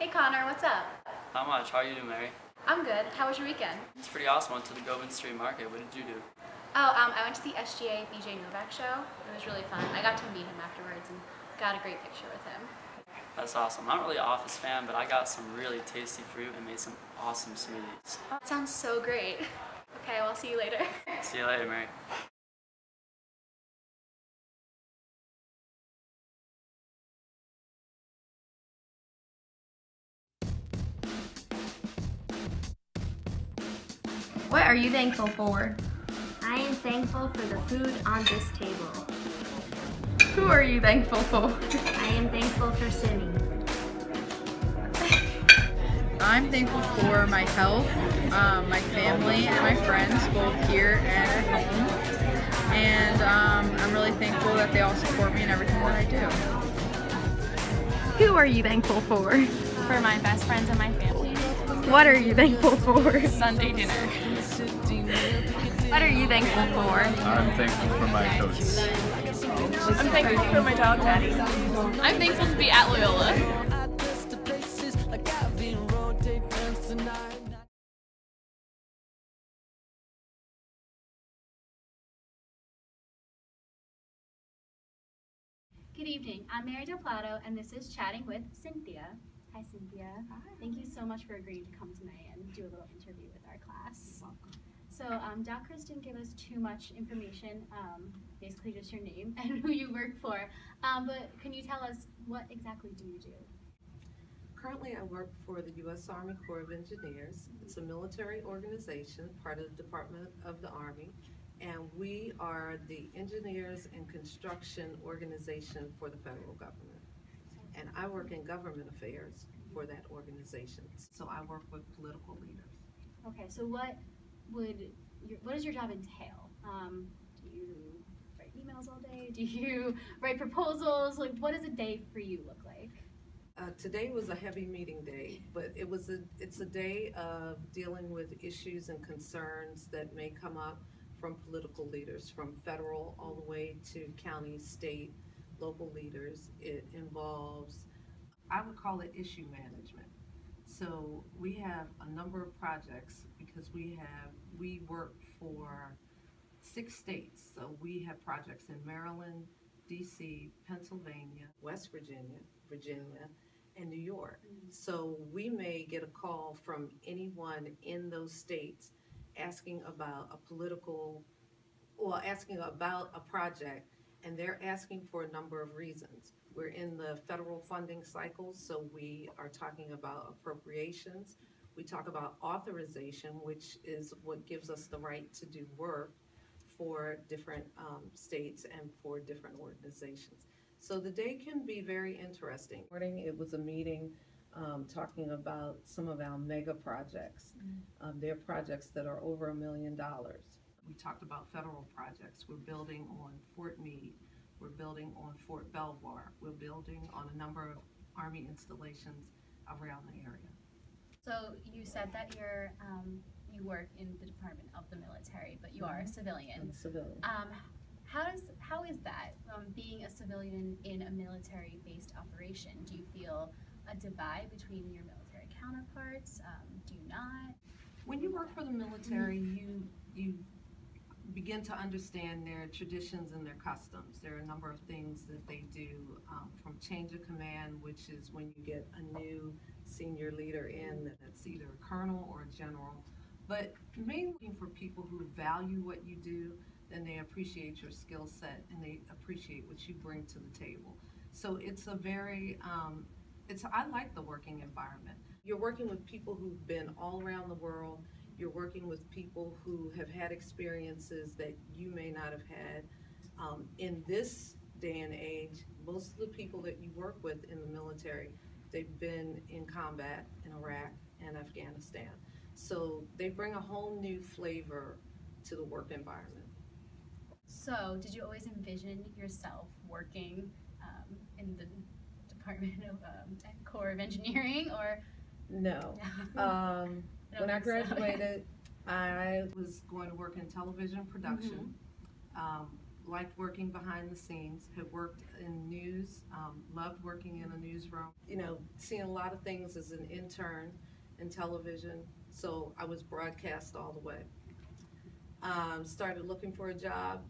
Hey Connor, what's up? Not much. How are you doing, Mary? I'm good. How was your weekend? It's pretty awesome. Went to the Govan Street Market. What did you do? I went to the SGA BJ Novak show. It was really fun. I got to meet him afterwards and got a great picture with him. That's awesome. I'm not really an Office fan, but I got some really tasty fruit and made some awesome smoothies. That sounds so great. Okay, well, I'll see you later. See you later, Mary. What are you thankful for? I am thankful for the food on this table. Who are you thankful for? I am thankful for swimming. I'm thankful for my health, my family, and my friends, both here and at home. And I'm really thankful that they all support me in everything that I do. Who are you thankful for? For my best friends and my family. What are you thankful for? Sunday dinner. What are you thankful for? I'm thankful for my coaches. I'm thankful for my dog, Daddy. I'm thankful to be at Loyola. Good evening. I'm Mary Del Plato, and this is Chatting with Cynthia. Hi, Cynthia. Hi. Thank you so much for agreeing to come tonight and do a little interview with our class. So, Doc Chris didn't give us too much information, basically just your name and who you work for. But can you tell us what exactly do you do? Currently, I work for the U.S. Army Corps of Engineers. It's a military organization, part of the Department of the Army, and we are the engineers and construction organization for the federal government. And I work in government affairs for that organization. So I work with political leaders. Okay, so what does your job entail? Do you write emails all day? Do you write proposals? Like, what does a day for you look like? Today was a heavy meeting day, but it's a day of dealing with issues and concerns that may come up from political leaders, from federal all the way to county, state, local leaders. It involves, I would call it issue management. So we have a number of projects because we work for 6 states. So we have projects in Maryland, DC, Pennsylvania, West Virginia, and New York. So we may get a call from anyone in those states asking about asking about a project, and they're asking for a number of reasons. We're in the federal funding cycle, so we are talking about appropriations. We talk about authorization, which is what gives us the right to do work for different states and for different organizations. So the day can be very interesting. It was a meeting talking about some of our mega projects. They're projects that are over $1 million. We talked about federal projects. We're building on Fort Meade. We're building on Fort Belvoir. We're building on a number of Army installations around the area. So you said that you work in the Department of the Military, but you are a civilian. I'm a civilian. How is that, being a civilian in a military-based operation? Do you feel a divide between your military counterparts? Do you not? When you work for the military, you begin to understand their traditions and their customs. There are a number of things that they do, from change of command, which is when you get a new senior leader in, that's either a colonel or a general, but mainly for people who value what you do, then they appreciate your skill set and they appreciate what you bring to the table. So it's a very, I like the working environment. You're working with people who've been all around the world. You're working with people who have had experiences that you may not have had. In this day and age, most of the people that you work with in the military, they've been in combat in Iraq and Afghanistan. So they bring a whole new flavor to the work environment. So did you always envision yourself working in the Department of Corps of Engineering, or? No. When I graduated, I was going to work in television production. liked working behind the scenes, had worked in news, loved working in a newsroom. You know, seeing a lot of things as an intern in television, so I was broadcast all the way. Started looking for a job,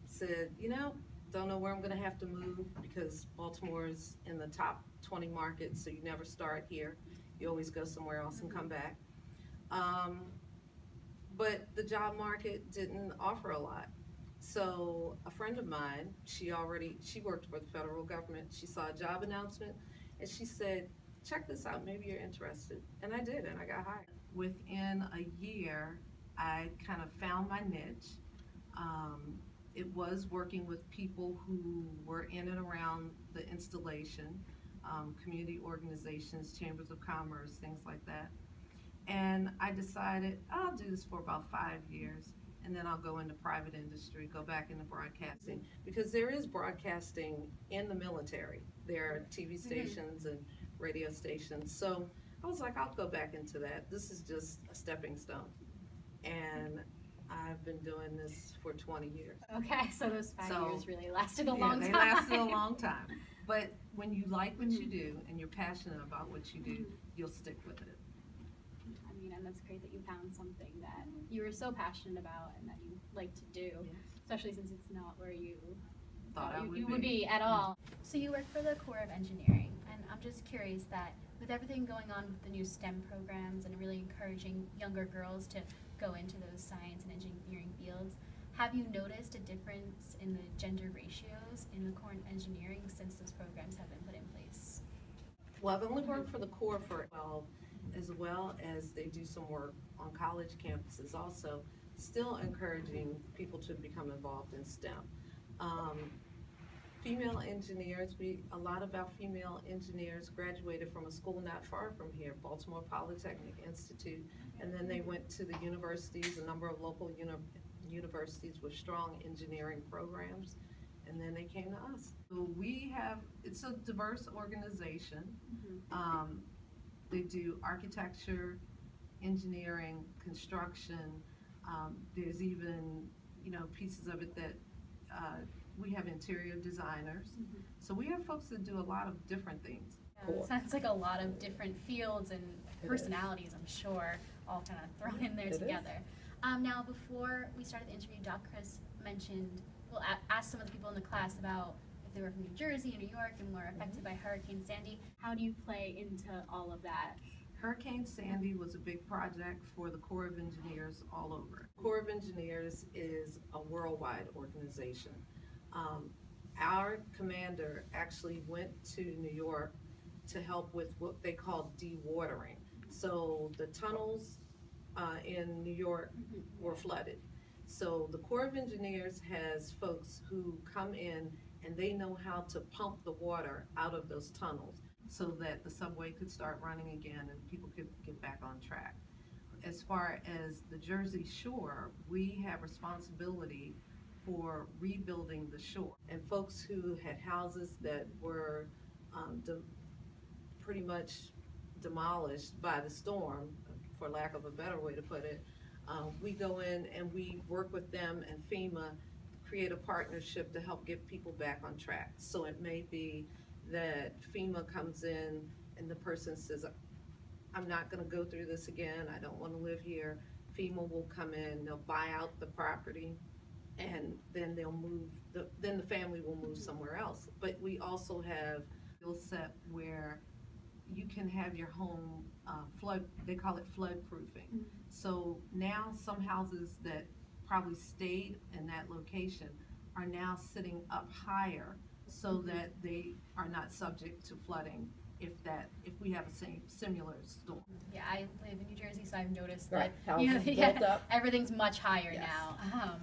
said, you know, don't know where I'm gonna have to move because Baltimore's in the top 20 markets, so you never start here. You always go somewhere else and come back. But the job market didn't offer a lot. So a friend of mine, she worked for the federal government. She saw a job announcement and she said, check this out, maybe you're interested. And I did, and I got hired. Within a year, I kind of found my niche. It was working with people who were in and around the installation, community organizations, chambers of commerce, things like that. And I decided I'll do this for about 5 years, and then I'll go into private industry, go back into broadcasting, because there is broadcasting in the military. There are TV stations and radio stations. So I was like, I'll go back into that. This is just a stepping stone. And I've been doing this for 20 years. Okay, so those 5 years really lasted a long time. They lasted a long time. But when you like what you do and you're passionate about what you do, you'll stick with it. I mean, and that's great that you found something that you were so passionate about and that you like to do, especially since it's not where you thought you would be at all. So you work for the Corps of Engineering, and I'm just curious that with everything going on with the new STEM programs and really encouraging younger girls to go into those science and engineering fields, have you noticed a difference in the gender ratios in the Corps of Engineering since those programs have been put in place? Well, I've only worked for the Corps for 12, as well as they do some work on college campuses also, still encouraging people to become involved in STEM. Female engineers, a lot of our female engineers graduated from a school not far from here, Baltimore Polytechnic Institute, and then they went to the universities, a number of local universities with strong engineering programs, and then they came to us. So it's a diverse organization. They do architecture, engineering, construction. There's even, pieces of it that we have interior designers. So we have folks that do a lot of different things. Yeah, sounds like a lot of different fields and personalities, I'm sure, all kind of thrown in there together. Now, before we started the interview, Doc Chris mentioned, asked some of the people in the class about if they were from New Jersey and New York and were affected by Hurricane Sandy. How do you play into all of that? Hurricane Sandy was a big project for the Corps of Engineers all over. Corps of Engineers is a worldwide organization. Our commander actually went to New York to help with what they call dewatering. So the tunnels in New York were flooded. So the Corps of Engineers has folks who come in and they know how to pump the water out of those tunnels so that the subway could start running again and people could get back on track. As far as the Jersey Shore, we have responsibility for rebuilding the shore. And folks who had houses that were pretty much demolished by the storm, for lack of a better way to put it, we go in and we work with them and FEMA, create a partnership to help get people back on track. So it may be that FEMA comes in and the person says, I'm not gonna go through this again, I don't wanna live here. FEMA will come in, they'll buy out the property, and then they'll move, then the family will move somewhere else. But we also have a skill set where you can have your home flood, they call it flood proofing. So now some houses that probably stayed in that location are now sitting up higher so that they are not subject to flooding if we have a similar storm. Yeah, I live in New Jersey, so I've noticed Right. that Houses built up. everything's much higher Yes. now.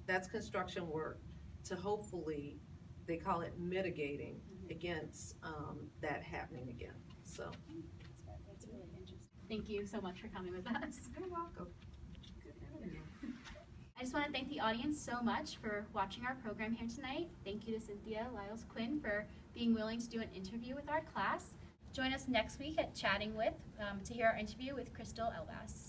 That's construction work to hopefully, they call it mitigating against that happening again. So That's really interesting. Thank you so much for coming with us. you're welcome. I just want to thank the audience so much for watching our program here tonight. Thank you to Cynthia Lyles Quinn for being willing to do an interview with our class. Join us next week at Chatting With to hear our interview with Crystal Elbass.